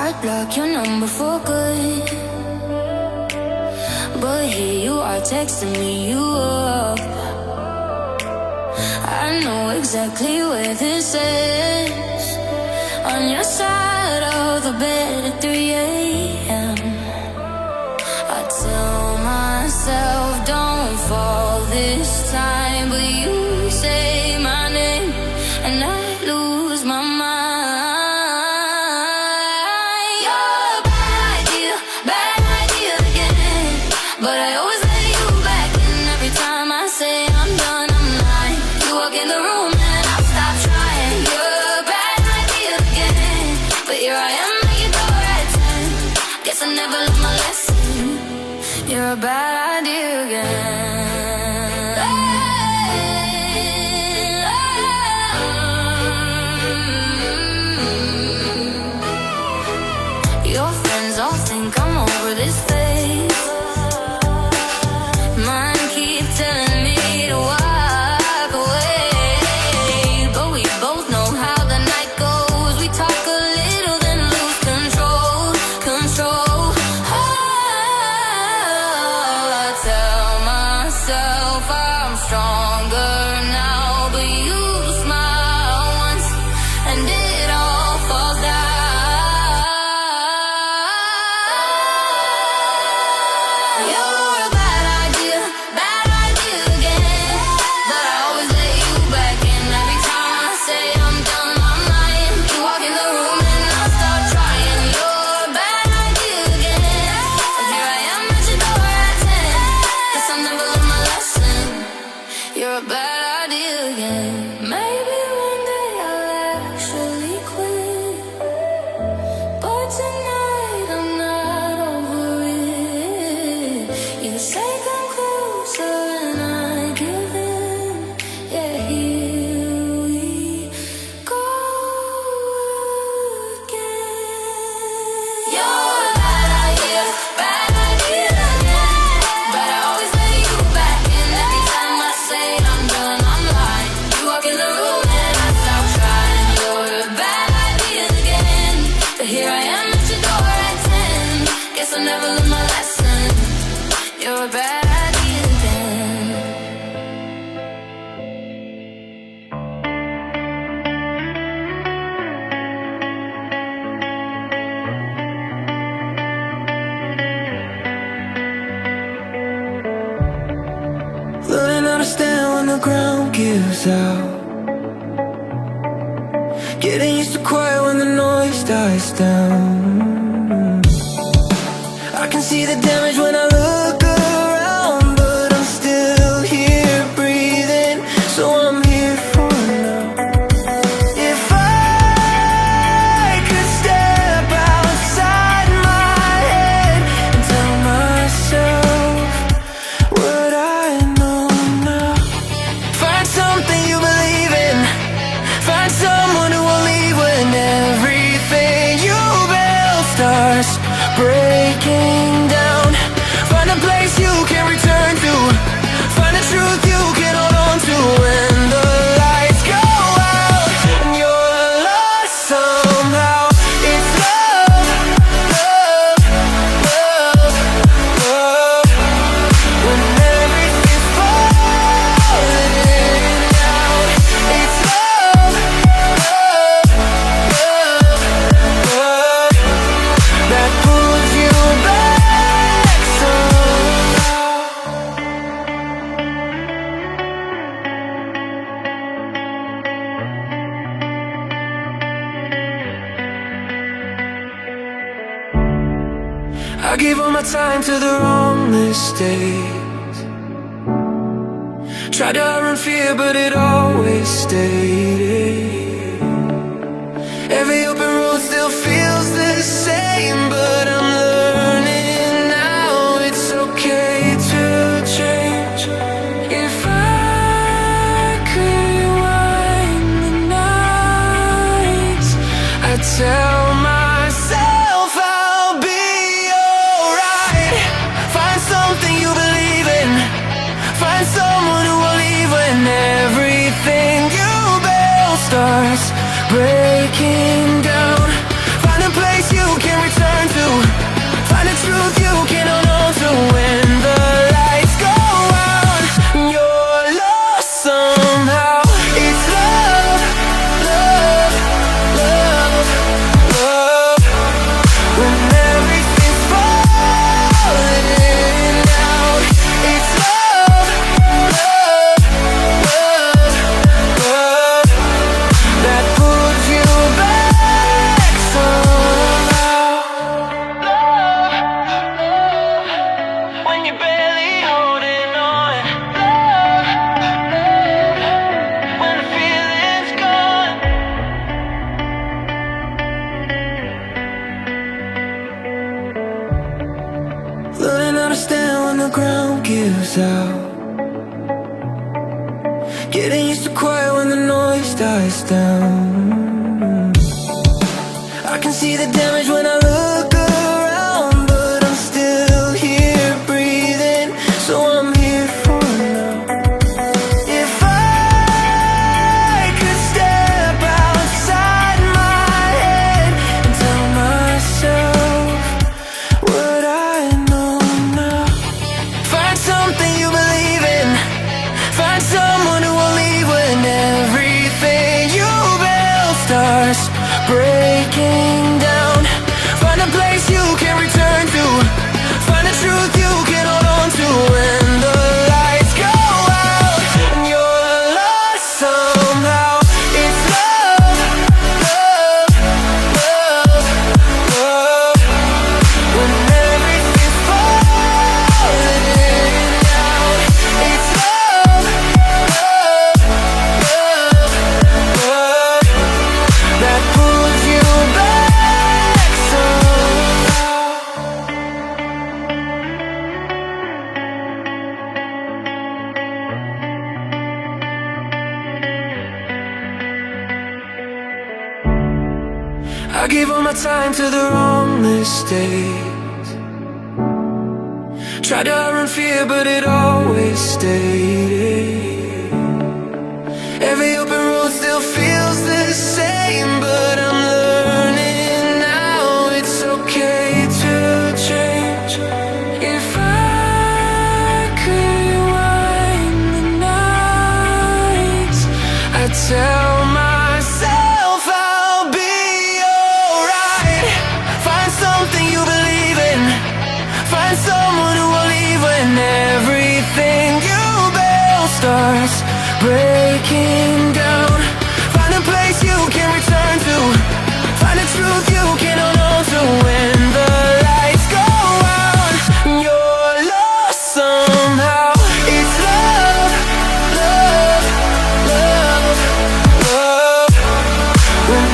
I'd block your number for good, but here you are texting me you up. I know exactly where this is, on your side of the bed at 3 a.m. I tell myself don't fall this time, but you say my name and I lose my mind. You're a bad idea again, but I always let you back in. Every time I say I'm done, I'm lying. You walk in the room and I stop trying. You're a bad idea again, but here I am at your door at 10. Guess I never learned my lesson. You're a bad idea again. Your friends all think I'm over this phase. Mine keep telling me to walk away, but we both know how the night goes. We talk a little, then lose control. I tell myself I'm stronger now, but you smile once and it all falls down. You're a bad idea again, but I always let you back in. Every time I say I'm done, I'm lying. You walk in the room and I start trying. You're a bad idea again, and here I am at your door at 10. Guess I never learned my lesson. You're a bad idea again. Maybe one day I'll actually quit, but tonight I'm not over it. You say come closer and I give in. Yeah, here we go again. You're a bad idea again, but I always let you back in. Every time I say I'm done, I'm lying. You walk in the room and I stop trying. You're a bad idea again, but here I am at your door at 10. Guess I never learned my lesson. You're a bad idea again. Learning how to stand when the ground gives out, getting used to quiet when the noise dies down. I can see the damage when I look around, but I'm still here breathing, so I'm here for now. If I could step outside my head and tell myself what I know now. Find something you believe in, find someone who will leave when everything you build starts breaking down. Find a place you can return to, find a truth you can hold on to when the lights go out and you're lost somehow. It's love, love, love, love. When everything's falling out, it's love, love, love, love, that pulls you back somehow. I gave all my time to the wrong mistakes, tried to outrun fear, but it always stayed. Every open road still feels the same, but I'm learning now it's okay to change. If I could rewind the nights, I'd tell myself I'll be alright. Find something you believe in, find someone who will leave when everything you build starts breaking down. Find a a place you can return to, find a truth you can hold on to. When the lights go out and you're lost somehow, it's love, love, love, love. When everything's falling out, it's love, love, love, love, that pulls you back somehow. Love, love, when you're barely holding on. Love, love, when the feeling's gone. Learning how to stand when the ground gives out, getting used to quiet when the noise dies down. I can see the damage when I look around, but I'm still here breathing, so I'm here for now. If I could step outside my head and tell myself what I know now, find something you believe in, find someone who will leave when everything you build starts breaking down. Find a place you can return to, find a truth you can hold on to. When the lights go out and you're lost somehow, it's love, love, love, love. When everything's falling out, it's love, love, love, love, that pulls you back somehow. I gave all my time to the wrong mistakes, tried to outrun fear, but it always stayed. Every open road still feels the same, but I'm learning now it's okay to change. If I could rewind the nights, I'd tell myself I'll be alright. Find something you believe in, find someone who will leave when everything you build starts breaking down. Find a place you can return to, find a truth you can hold on to. When the lights go out and you're lost somehow, it's love, love, love, love. When